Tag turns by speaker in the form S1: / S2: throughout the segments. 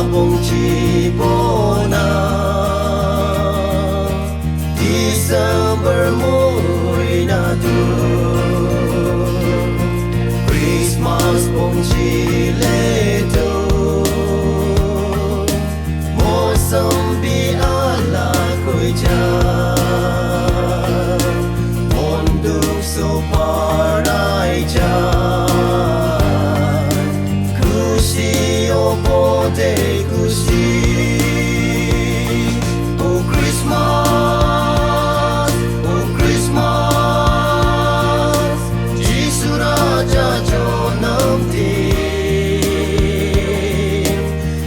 S1: pongchibona December mo'y natur Christmas pongchileto Mosambi ala ko'y dyan Monduk so paray dyan Kushi o pote kushi Oh Christmas, oh Christmas Jisu Raja Jonam Tim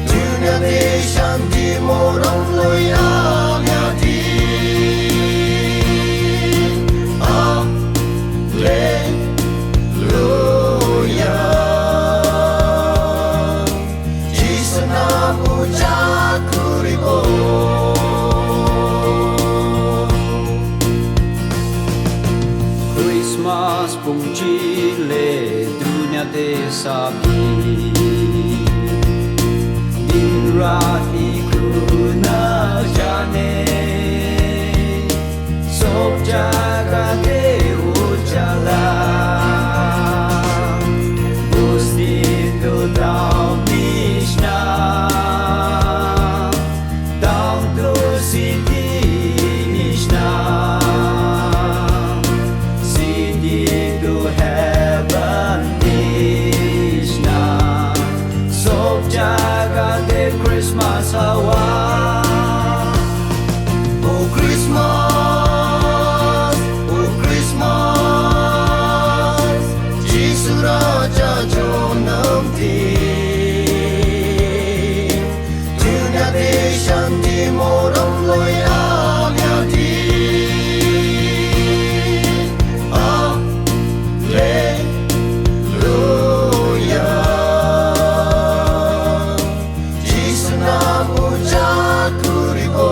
S1: Dunia de shanti morang loy amyatim Hallelujah Jisu namu jakuribo
S2: Christmas pungchile dunia de sabi Din rat ikuna jane Sob jaga de ujala Gusti tu down Mishna Down to city Mishna City to heaven Mishna Sob jaga de Christmas Hawa
S1: Oh Christmas, oh Christmas Jisu Raja Jonam Tim Dunia de shanti morang loy amyatim Hallelujah Jisu namu jakuribo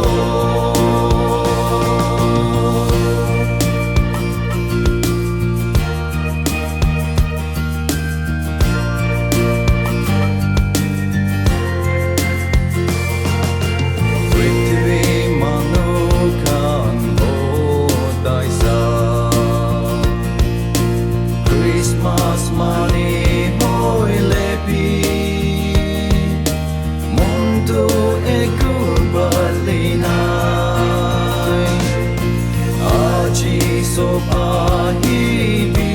S1: Prithvi manukan hodai sa Christmas mani mo'y lepi Mundo ekubalinay Aji sopahibi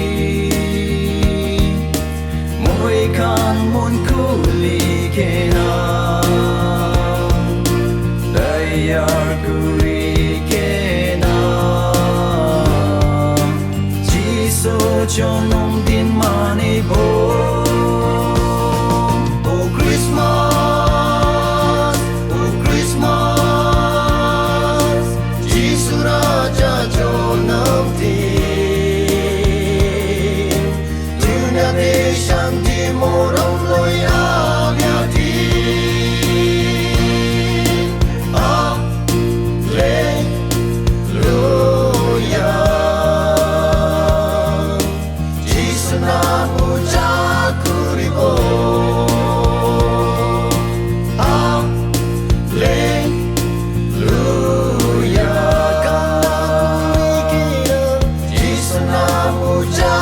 S1: Mo'y kan mon kulikena Dayar kurikena Jiso jonom din manibo Oh Christmas, oh Christmas Jisu Raja Jonam Tim Dunia de shanti morang loy amyatim Hallelujah Jisu namu jakuribo Hallelujah Jisu namu jakuribo